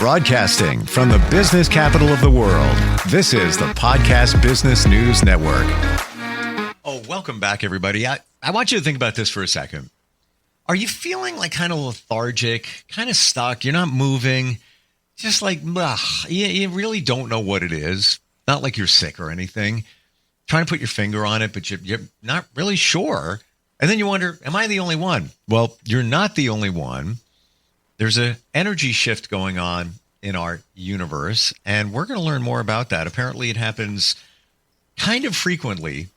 Broadcasting from the business capital of the world, this is the Podcast Business News Network. Oh, welcome back, everybody. I want you to think about this for a second. Are you feeling like kind of lethargic, kind of stuck? You're not moving, just like, you really don't know what it is. Not like you're sick or anything. Trying to put your finger on it, but you're not really sure. And then you wonder, am I the only one? Well, you're not the only one. There's an energy shift going on in our universe, and we're going to learn more about that. Apparently, it happens kind of frequently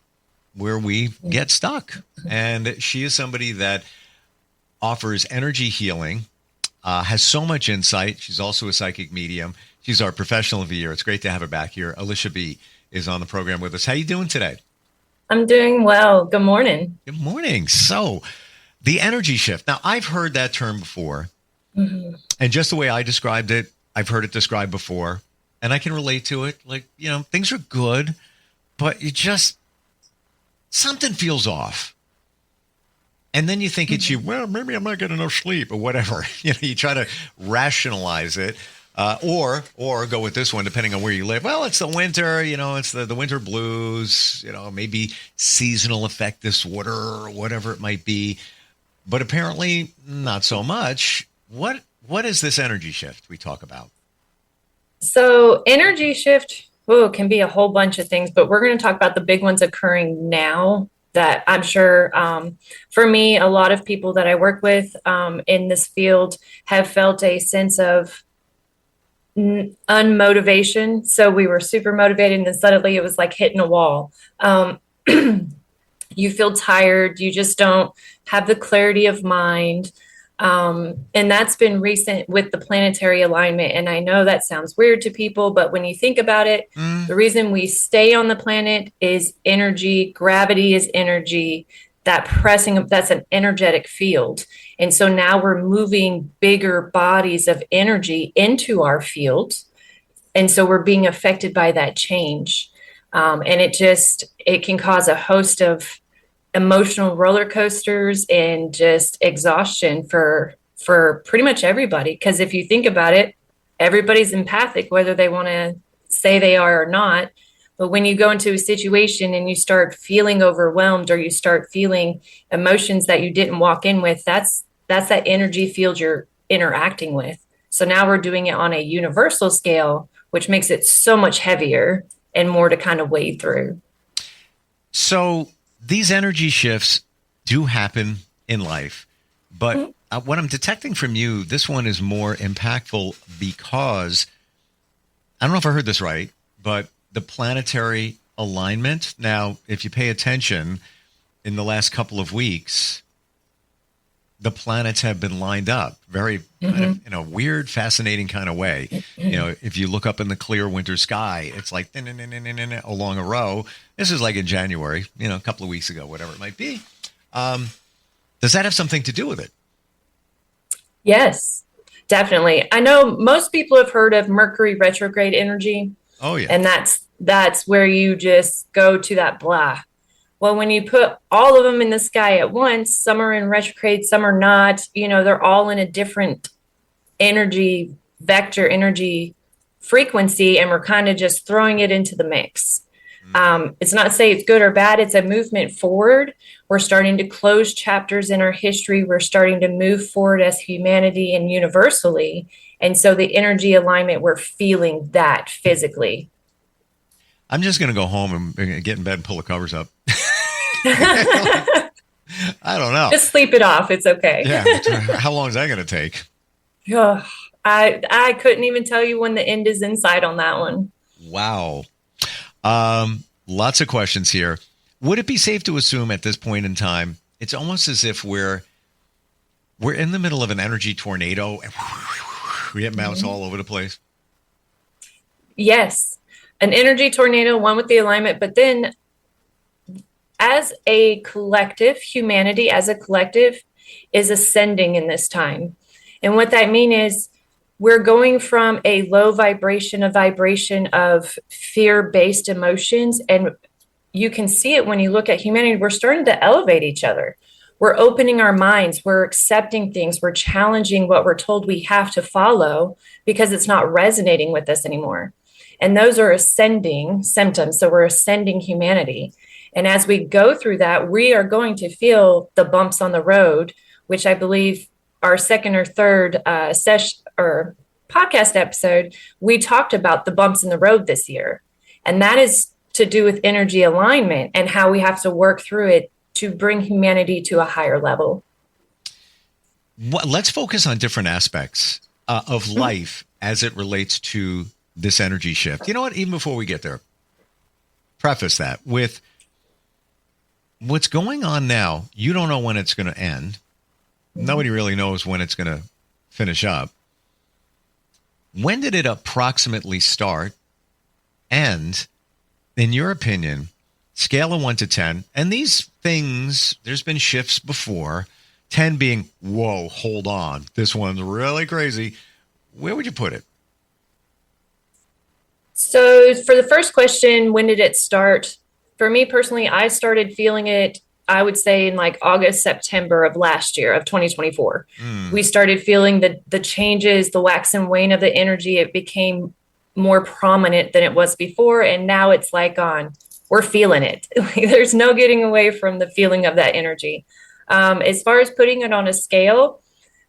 where we get stuck. And she is somebody that offers energy healing, has so much insight. She's also a psychic medium. She's our professional of the year. It's great to have her back here. Alisha B is on the program with us. How you doing today? I'm doing well. Good morning. Good morning. So the energy shift. Now, I've heard that term before. Mm-hmm. And just the way I described it, I've heard it described before. And I can relate to it. Like, things are good, but something feels off. And then you think it's you, well, maybe I'm not getting enough sleep or whatever. You try to rationalize it. Or go with this one, depending on where you live. Well, it's the winter, it's the winter blues, maybe seasonal affect disorder or whatever it might be. But apparently not so much. What is this energy shift we talk about? So energy shift can be a whole bunch of things, but we're going to talk about the big ones occurring now that I'm sure for me, a lot of people that I work with in this field have felt a sense of unmotivation. So we were super motivated, and then suddenly it was like hitting a wall. You feel tired. You just don't have the clarity of mind. And that's been recent with the planetary alignment. And I know that sounds weird to people, but when you think about it, the reason we stay on the planet is energy. Gravity is energy. That's an energetic field. And so now we're moving bigger bodies of energy into our field. And so we're being affected by that change. And it can cause a host of emotional roller coasters and just exhaustion for pretty much everybody. Because if you think about it, everybody's empathic, whether they want to say they are or not. But when you go into a situation and you start feeling overwhelmed or you start feeling emotions that you didn't walk in with, that's that energy field you're interacting with. So now we're doing it on a universal scale, which makes it so much heavier and more to kind of wade through. So these energy shifts do happen in life, but what I'm detecting from you, this one is more impactful because, I don't know if I heard this right, but the planetary alignment. Now, if you pay attention in the last couple of weeks, the planets have been lined up very in a weird, fascinating kind of way. If you look up in the clear winter sky, it's like along a row. This is like in January, a couple of weeks ago, whatever it might be. Does that have something to do with it? Yes, definitely. I know most people have heard of Mercury retrograde energy. Oh, yeah. And that's where you just go to that blah. Well, when you put all of them in the sky at once, some are in retrograde, some are not, they're all in a different energy vector, energy frequency, and we're kind of just throwing it into the mix. It's not to say it's good or bad. It's a movement forward. We're starting to close chapters in our history. We're starting to move forward as humanity and universally. And so the energy alignment, we're feeling that physically. I'm just going to go home and get in bed and pull the covers up. I don't know. Just sleep it off. It's okay. Yeah. How long is that going to take? I couldn't even tell you when the end is in sight on that one. Wow. Lots of questions here. Would it be safe to assume at this point in time, it's almost as if we're in the middle of an energy tornado and we get bounced all over the place? Yes. An energy tornado, one with the alignment, but then as a collective, humanity as a collective is ascending in this time. And what that means is we're going from a low vibration, a vibration of fear-based emotions. And you can see it when you look at humanity. We're starting to elevate each other. we're opening our minds, we're accepting things, we're challenging what we're told we have to follow because it's not resonating with us anymore. And those are ascending symptoms. So we're ascending humanity. And as we go through that, we are going to feel the bumps on the road, which I believe our second or third session or podcast episode, we talked about the bumps in the road this year. And that is to do with energy alignment and how we have to work through it to bring humanity to a higher level. Let's focus on different aspects of life as it relates to this energy shift. You know what? Even before we get there, preface that with what's going on now. You don't know when it's going to end. Nobody really knows when it's going to finish up. When did it approximately start? And in your opinion, scale of 1 to 10, and these things, there's been shifts before, 10 being, whoa, hold on, this one's really crazy. Where would you put it? So for the first question, when did it start? For me personally, I started feeling it, I would say in like August, September of last year, of 2024. We started feeling the changes, the wax and wane of the energy. It became more prominent than it was before. And now it's like we're feeling it. There's no getting away from the feeling of that energy. As far as putting it on a scale,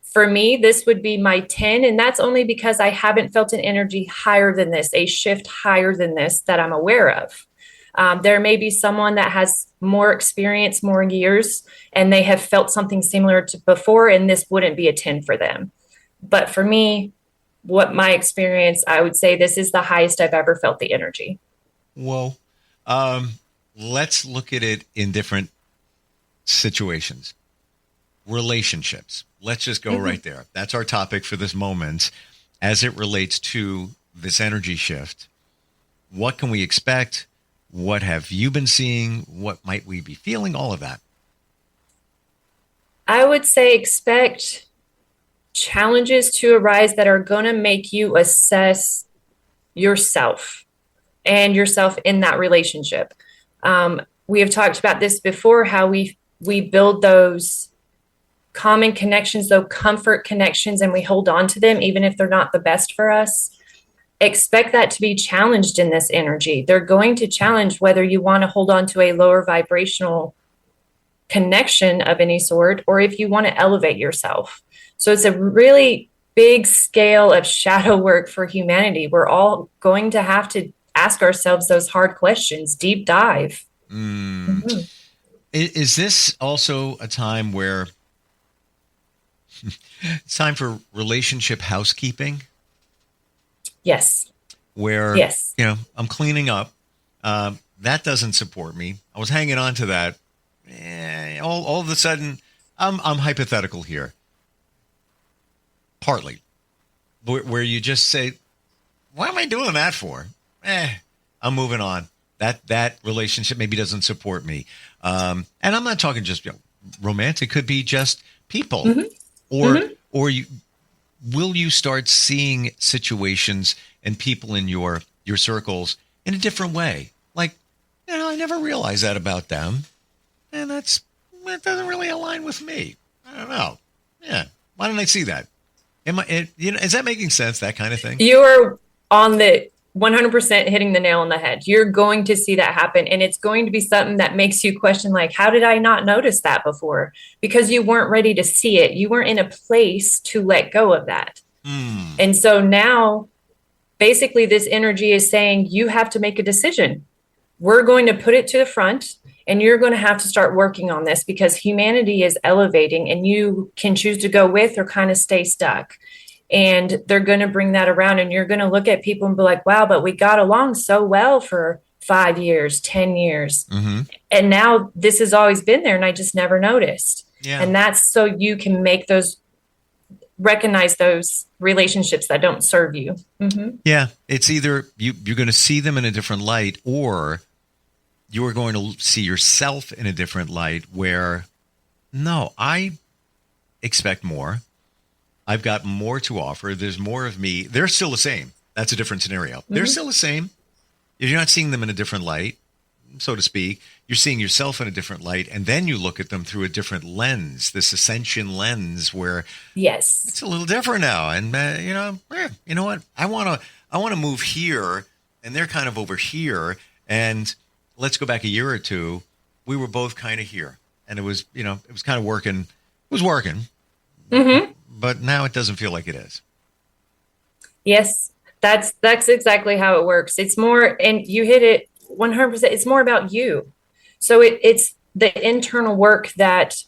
for me, this would be my 10. And that's only because I haven't felt an energy higher than this, a shift higher than this that I'm aware of. There may be someone that has more experience, more years, and they have felt something similar to before, and this wouldn't be a 10 for them. But for me, what my experience, I would say this is the highest I've ever felt the energy. Whoa. Let's look at it in different situations. Relationships. Let's just go right there. That's our topic for this moment as it relates to this energy shift. What can we expect? What have you been seeing? What might we be feeling? All of that. I would say expect challenges to arise that are going to make you assess yourself and yourself in that relationship. We have talked about this before, how we build those common connections, those comfort connections, and we hold on to them even if they're not the best for us. Expect that to be challenged in this energy. They're going to challenge whether you want to hold on to a lower vibrational connection of any sort, or if you want to elevate yourself. So it's a really big scale of shadow work for humanity. We're all going to have to ask ourselves those hard questions, deep dive. Is this also a time where it's time for relationship housekeeping? Yes. Where, I'm cleaning up. That doesn't support me. I was hanging on to that. All of a sudden, I'm hypothetical here. Partly. Where you just say, what am I doing that for? I'm moving on. That relationship maybe doesn't support me. And I'm not talking just romantic. Could be just people. Or will you start seeing situations and people in your circles in a different way? Like, I never realized that about them. And that doesn't really align with me. I don't know. Yeah. Why didn't I see that? Is that making sense? That kind of thing? You are on the 100% hitting the nail on the head. You're going to see that happen. And it's going to be something that makes you question, like, how did I not notice that before? Because you weren't ready to see it. You weren't in a place to let go of that. And so now, basically, this energy is saying you have to make a decision. We're going to put it to the front, and you're going to have to start working on this because humanity is elevating, and you can choose to go with or kind of stay stuck. And they're going to bring that around, and you're going to look at people and be like, wow, but we got along so well for 5 years, 10 years. And now this has always been there, and I just never noticed. And that's so you can recognize those relationships that don't serve you. Yeah. It's either you're going to see them in a different light, or you're going to see yourself in a different light where, no, I expect more. I've got more to offer. There's more of me. They're still the same. That's a different scenario. They're still the same. If you're not seeing them in a different light, so to speak. You're seeing yourself in a different light, and then you look at them through a different lens, this ascension lens, where Yes. it's a little different now. And you know what? I want to move here, and they're kind of over here. And let's go back a year or two. We were both kind of here, and it was kind of working. It was working, but now it doesn't feel like it is. Yes, that's exactly how it works. It's more, and you hit it 100%. It's more about you. So it's the internal work that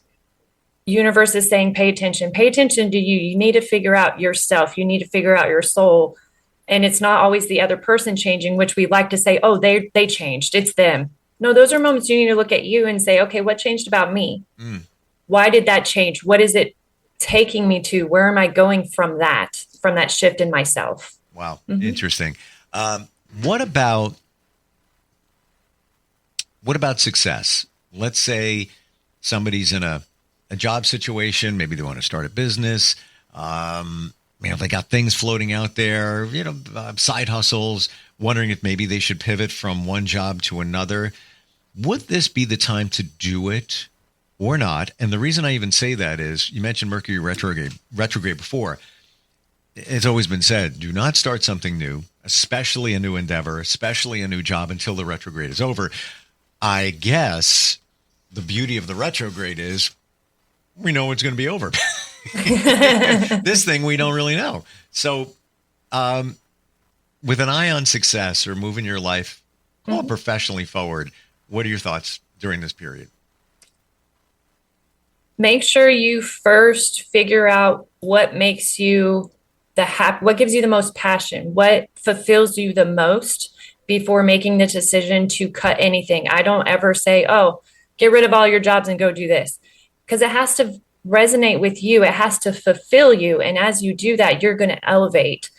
universe is saying, pay attention to you. You need to figure out yourself. You need to figure out your soul. And it's not always the other person changing, which we like to say, oh, they changed. It's them. No, those are moments you need to look at you and say, okay, what changed about me? Why did that change? What is it taking me to? Where am I going from that shift in myself? Wow. Interesting. What about success? Let's say somebody's in a job situation. Maybe they want to start a business. They got things floating out there, side hustles, wondering if maybe they should pivot from one job to another. Would this be the time to do it or not? And the reason I even say that is, you mentioned Mercury retrograde before. It's always been said, do not start something new, especially a new endeavor, especially a new job, until the retrograde is over. I guess the beauty of the retrograde is we know it's going to be over. This thing we don't really know. So with an eye on success or moving your life professionally forward, what are your thoughts during this period? Make sure you first figure out what makes you what gives you the most passion, what fulfills you the most before making the decision to cut anything. I don't ever say, oh, get rid of all your jobs and go do this, because it has to resonate with you. It has to fulfill you. And as you do that, you're going to elevate.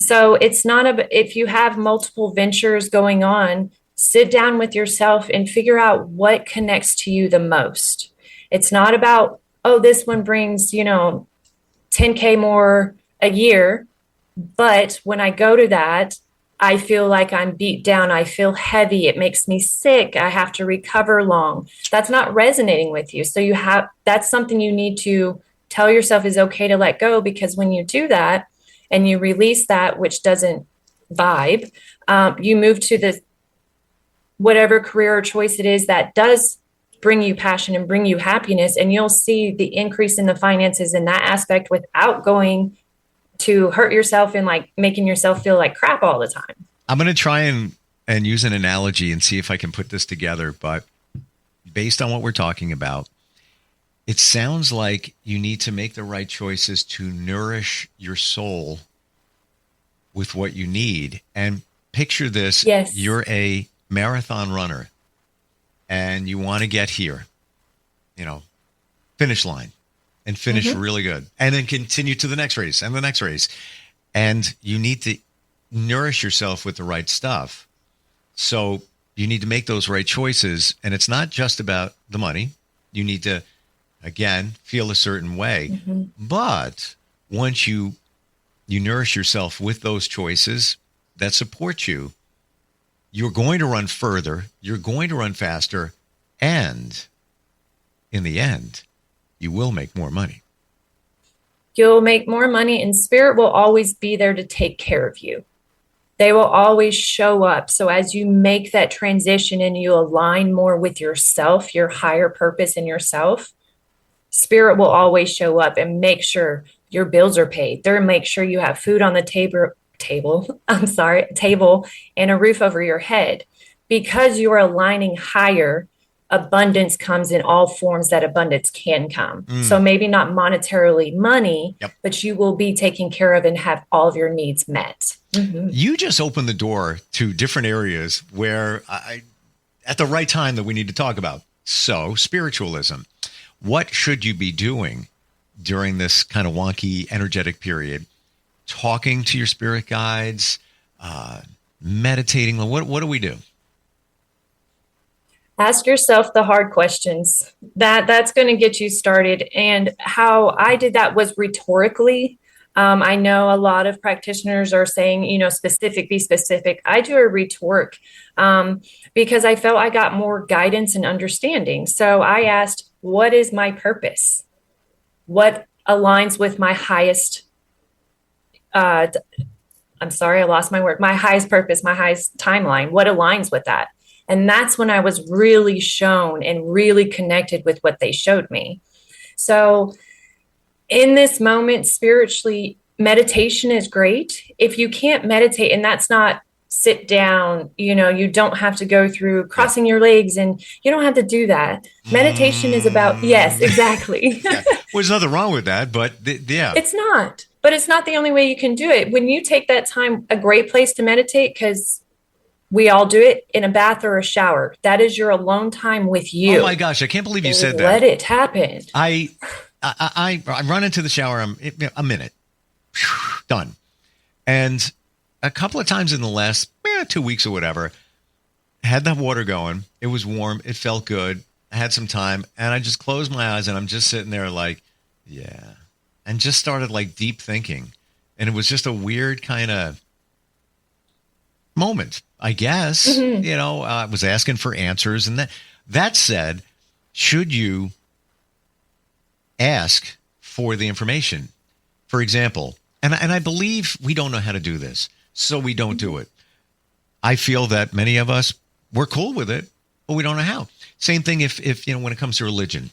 So it's not if you have multiple ventures going on, sit down with yourself and figure out what connects to you the most. It's not about, oh, this one brings, 10K more a year. But when I go to that, I feel like I'm beat down. I feel heavy. It makes me sick. I have to recover long. That's not resonating with you. So that's something you need to tell yourself is okay to let go, because when you do that and you release that, which doesn't vibe, you move to the whatever career or choice it is that does bring you passion and bring you happiness. And you'll see the increase in the finances in that aspect without going to hurt yourself and like making yourself feel like crap all the time. I'm going to try and use an analogy and see if I can put this together. But based on what we're talking about, it sounds like you need to make the right choices to nourish your soul with what you need. And picture this. Yes. You're a marathon runner and you want to get here, finish line. And finish really good. And then continue to the next race and the next race. And you need to nourish yourself with the right stuff. So you need to make those right choices. And it's not just about the money. You need to, again, feel a certain way. But once you nourish yourself with those choices that support you, you're going to run further. You're going to run faster. And in the end, you will make more money. You'll make more money, and spirit will always be there to take care of you. They will always show up. So as you make that transition and you align more with yourself, your higher purpose in yourself, spirit will always show up and make sure your bills are paid. They'll make sure you have food on the table and a roof over your head. Because you are aligning higher, abundance comes in all forms that abundance can come. So maybe not monetarily money, but you will be taken care of and have all of your needs met. You just opened the door to different areas where at the right time that we need to talk about. So spiritualism, what should you be doing during this kind of wonky, energetic period? Talking to your spirit guides, meditating. What do we do? Ask yourself the hard questions. That's going to get you started. And how I did that was rhetorically. I know a lot of practitioners are saying, be specific. I do a retort because I felt I got more guidance and understanding. So I asked, what is my purpose? What aligns with my highest, I'm sorry, I lost my word, my highest purpose, my highest timeline? What aligns with that? And that's when I was really shown and really connected with what they showed me. So in this moment, spiritually, meditation is great. If you can't meditate, and that's not sit down, you don't have to go through crossing your legs, and you don't have to do that. Meditation is about, yes, exactly. Yeah. Well, there's nothing wrong with that, but yeah. It's not, but it's not the only way you can do it. When you take that time, a great place to meditate, because we all do it in a bath or a shower. That is your alone time with you. Oh my gosh, I can't believe you said that. Let it happen. I run into the shower, a minute, done. And a couple of times in the last 2 weeks or whatever, had the water going. It was warm. It felt good. I had some time, and I just closed my eyes, and I'm just sitting there like, yeah, and just started like deep thinking. And it was just a weird kind of moment, I guess. Mm-hmm. I was asking for answers. And that said, should you ask for the information? For example, and I believe we don't know how to do this, so we don't do it. I feel that many of us, we're cool with it, but we don't know how. Same thing if when it comes to religion.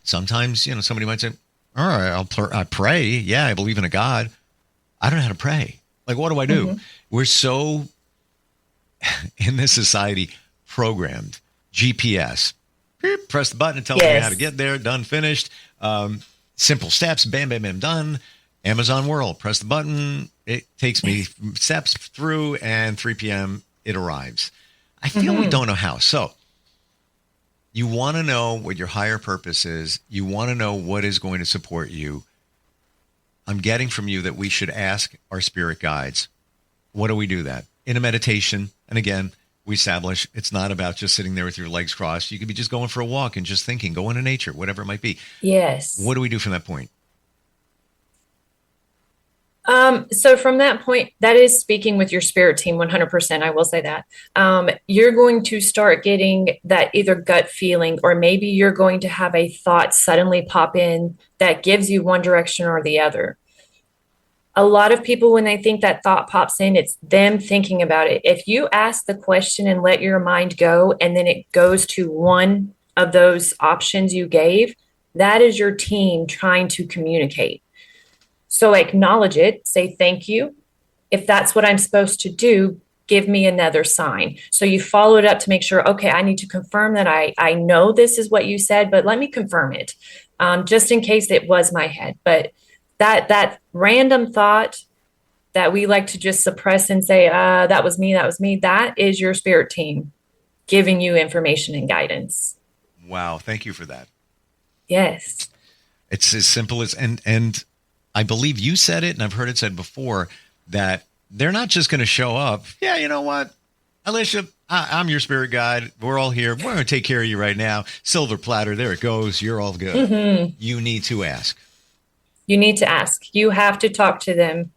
Sometimes, somebody might say, all right, I pray. Yeah, I believe in a God. I don't know how to pray. Like, what do I do? Mm-hmm. We're so, in this society, programmed. GPS. Press the button, it tells me how to get there. Done, finished. Simple steps. Bam, bam, bam, done. Amazon World. Press the button. It takes me steps through, and 3 p.m. it arrives. I feel we don't know how. So you want to know what your higher purpose is. You want to know what is going to support you. I'm getting from you that we should ask our spirit guides. What do we do that? In a meditation, and again, we establish it's not about just sitting there with your legs crossed. You could be just going for a walk and just thinking, go into nature, whatever it might be. Yes. What do we do from that point? So from that point, that is speaking with your spirit team 100%. I will say that. You're going to start getting that either gut feeling, or maybe you're going to have a thought suddenly pop in that gives you one direction or the other. A lot of people, when they think that thought pops in, it's them thinking about it. If you ask the question and let your mind go, and then it goes to one of those options you gave, that is your team trying to communicate. So acknowledge it, say thank you. If that's what I'm supposed to do, give me another sign. So you follow it up to make sure, okay, I need to confirm that I know this is what you said, but let me confirm it, just in case it was my head. But that random thought that we like to just suppress and say, that was me, that is your spirit team giving you information and guidance. Wow. Thank you for that. Yes. It's as simple as, and I believe you said it, and I've heard it said before, that they're not just going to show up. Yeah, you know what, Alisha, I'm your spirit guide. We're all here. We're going to take care of you right now. Silver platter, there it goes. You're all good. Mm-hmm. You need to ask. You need to ask. You have to talk to them.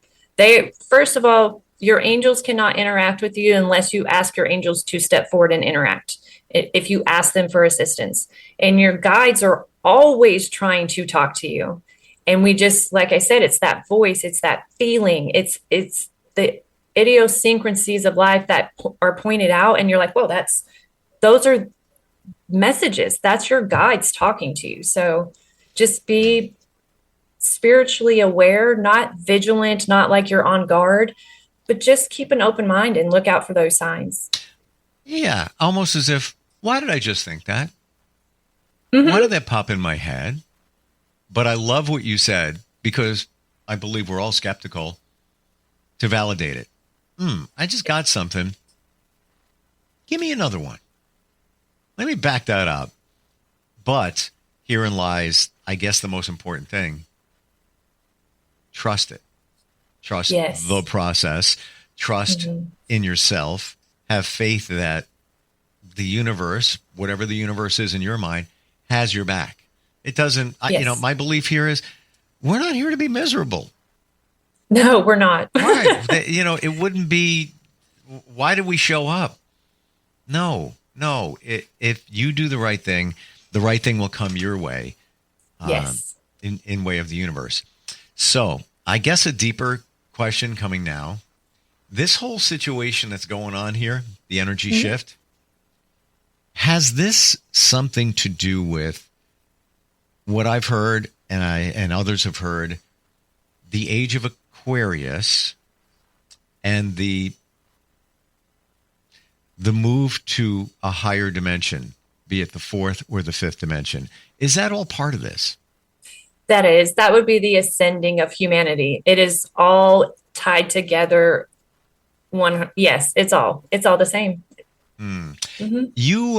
First of all, your angels cannot interact with you unless you ask your angels to step forward and interact. If you ask them for assistance, and your guides are always trying to talk to you. And we just, like I said, it's that voice, it's that feeling, it's the idiosyncrasies of life that are pointed out. And you're like, well, those are messages. That's your guides talking to you. So just be spiritually aware, not vigilant, not like you're on guard, but just keep an open mind and look out for those signs. Yeah. Almost as if, why did I just think that? Mm-hmm. Why did that pop in my head? But I love what you said, because I believe we're all skeptical, to validate it. I just got something. Give me another one. Let me back that up. But herein lies, I guess, the most important thing. Trust it. Trust the process. Trust in yourself. Have faith that the universe, whatever the universe is in your mind, has your back. It doesn't, my belief here is we're not here to be miserable. No, we're not. Right. It wouldn't be, why did we show up? No. If you do the right thing will come your way. Yes. In way of the universe. So I guess a deeper question coming now. This whole situation that's going on here, the energy shift, has this something to do with what I've heard and others have heard, the age of Aquarius and the move to a higher dimension, be it the fourth or the fifth dimension? Is that all part of this? That would be the ascending of humanity. It is all tied together. Yes, it's all the same. You,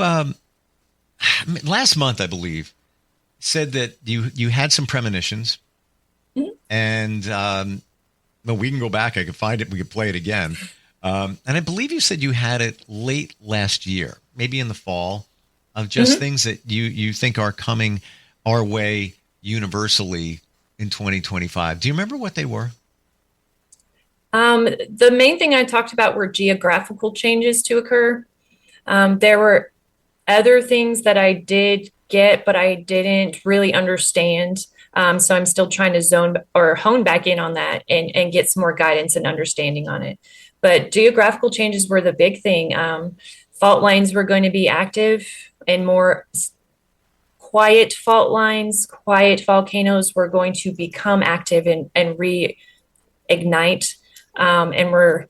last month, I believe, said that you had some premonitions, and well, we can go back. I can find it. We can play it again. And I believe you said you had it late last year, maybe in the fall, of just things that you think are coming our way universally in 2025. Do you remember what they were? The main thing I talked about were geographical changes to occur. There were other things that I did get, but I didn't really understand. So I'm still trying to hone back in on that and get some more guidance and understanding on it. But geographical changes were the big thing. Fault lines were going to be active, and more quiet fault lines, quiet volcanoes were going to become active and reignite. And we're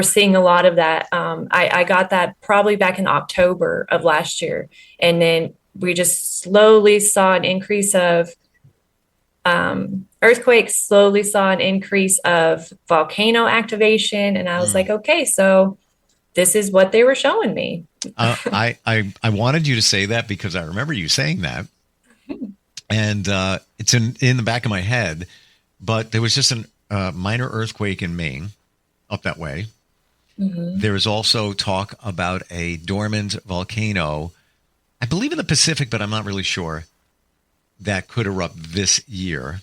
seeing a lot of that. I got that probably back in October of last year. And then we just slowly saw an increase of earthquakes, slowly saw an increase of volcano activation. And I was like, okay, so this is what they were showing me. I wanted you to say that because I remember you saying that. And it's in the back of my head. But there was just a minor earthquake in Maine up that way. There is also talk about a dormant volcano, I believe in the Pacific, but I'm not really sure, that could erupt this year.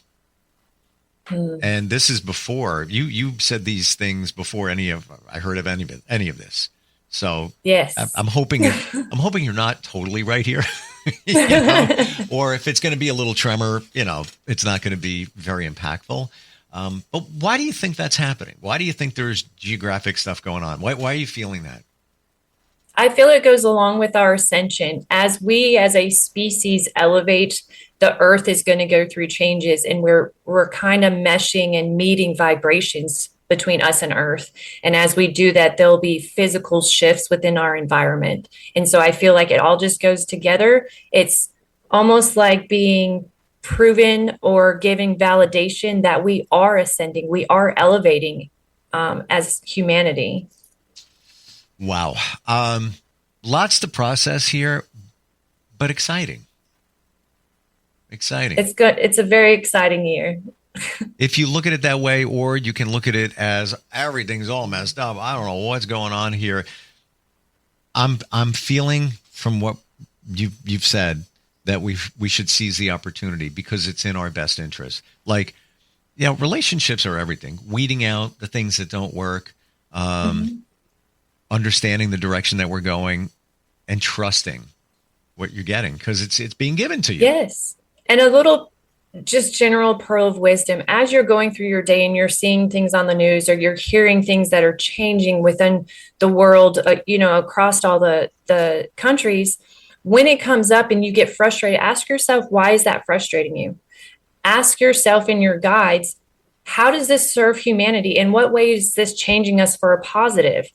And this is before you said these things before I heard of any of this. So yes, I'm hoping you're not totally right here. Or if it's going to be a little tremor, it's not going to be very impactful. But why do you think that's happening? Why do you think there's geographic stuff going on? Why are you feeling that? I feel it goes along with our ascension. As we as a species elevate, the earth is going to go through changes, and we're kind of meshing and meeting vibrations between us and earth. And as we do that, there'll be physical shifts within our environment. And so I feel like it all just goes together. It's almost like being proven or giving validation that we are ascending, we are elevating as humanity. Wow. Lots to process here, but exciting. It's good. It's a very exciting year. If you look at it that way, or you can look at it as everything's all messed up, I don't know what's going on here. I'm feeling from what you've said that we should seize the opportunity because it's in our best interest. Like, relationships are everything. Weeding out the things that don't work, understanding the direction that we're going, and trusting what you're getting because it's being given to you. Yes. And a little just general pearl of wisdom as you're going through your day and you're seeing things on the news or you're hearing things that are changing within the world, across all the countries. When it comes up and you get frustrated, ask yourself, why is that frustrating you? Ask yourself in your guides, how does this serve humanity? In what way is this changing us for a positive?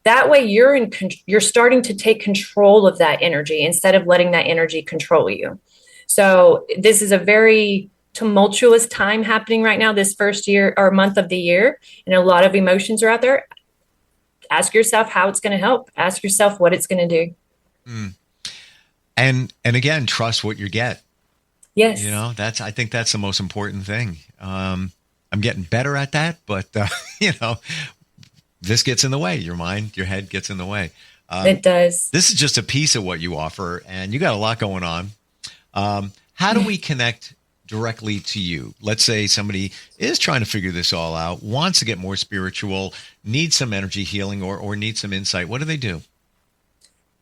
That way you're starting to take control of that energy instead of letting that energy control you. So this is a very tumultuous time happening right now, this first year or month of the year, and a lot of emotions are out there. Ask yourself how it's going to help. Ask yourself what it's going to do. And again, trust what you get. Yes. I think that's the most important thing. I'm getting better at that, but this gets in the way. Your mind, your head gets in the way. It does. This is just a piece of what you offer, and you got a lot going on. How do we connect directly to you? Let's say somebody is trying to figure this all out, wants to get more spiritual, needs some energy healing, or needs some insight. What do they do?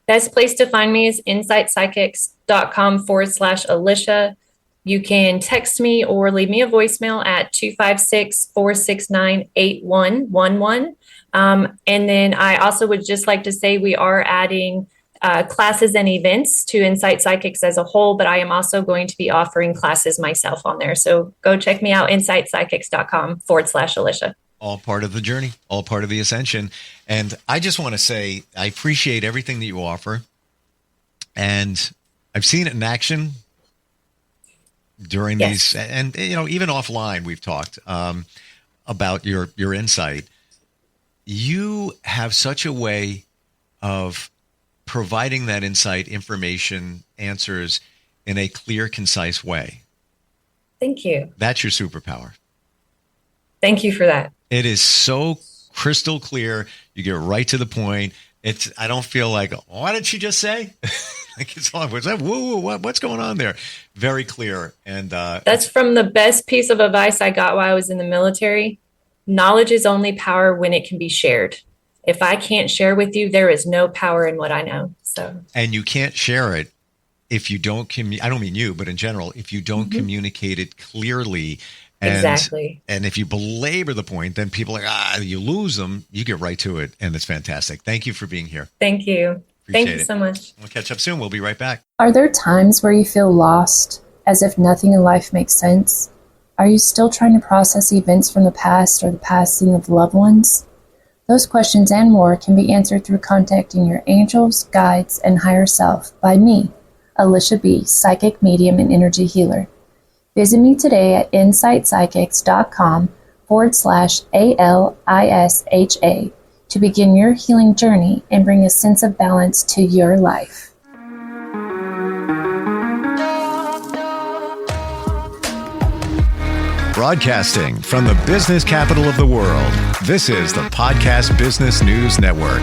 Best place to find me is insightpsychics.com/Alisha. You can text me or leave me a voicemail at 256-469-8111. And then I also would just like to say we are adding classes and events to Insight Psychics as a whole, but I am also going to be offering classes myself on there. So go check me out, insightpsychics.com/Alisha. All part of the journey, all part of the ascension. And I just want to say, I appreciate everything that you offer. And I've seen it in action during these, and even offline, we've talked about your insight. You have such a way of providing that insight, information, answers in a clear, concise way. Thank you. That's your superpower. Thank you for that. It is so crystal clear. You get right to the point. I don't feel like, what did she just say? Like it's all, what's going on there? Very clear. And that's from the best piece of advice I got while I was in the military. Knowledge is only power when it can be shared. If I can't share with you, there is no power in what I know. And you can't share it if you don't I don't mean you, but in general, if you don't communicate it clearly. Exactly. And if you belabor the point, then people are you lose them. You get right to it, and it's fantastic. Thank you for being here. Thank you. Thank you so much. We'll catch up soon. We'll be right back. Are there times where you feel lost, as if nothing in life makes sense? Are you still trying to process events from the past or the passing of loved ones? Those questions and more can be answered through contacting your angels, guides, and higher self by me, Alisha B., psychic medium and energy healer. Visit me today at insightpsychics.com/ALISHA to begin your healing journey and bring a sense of balance to your life. Broadcasting from the business capital of the world, this is the Podcast Business News Network.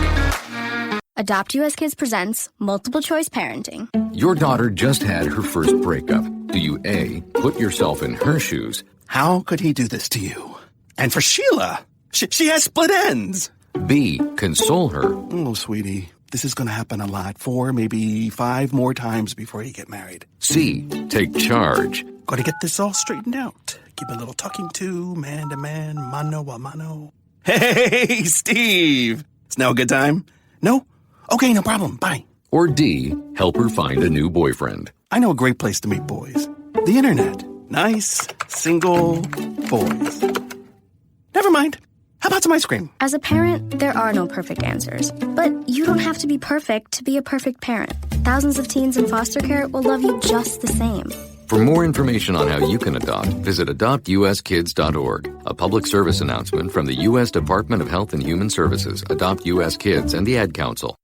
Adopt US Kids presents Multiple Choice Parenting. Your daughter just had her first breakup. Do you A, put yourself in her shoes? How could he do this to you? And for Sheila, she has split ends. B, console her. Oh, sweetie, this is going to happen a lot. 4, maybe 5 more times before you get married. C, take charge. Got to get this all straightened out. Keep a little talking to, man to man, mano a mano. Hey, Steve! It's now a good time? No? Okay, no problem. Bye. Or D, help her find a new boyfriend. I know a great place to meet boys. The internet. Nice, single boys. Never mind. How about some ice cream? As a parent, there are no perfect answers. But you don't have to be perfect to be a perfect parent. Thousands of teens in foster care will love you just the same. For more information on how you can adopt, visit adoptuskids.org. A public service announcement from the U.S. Department of Health and Human Services, Adopt U.S. Kids, and the Ad Council.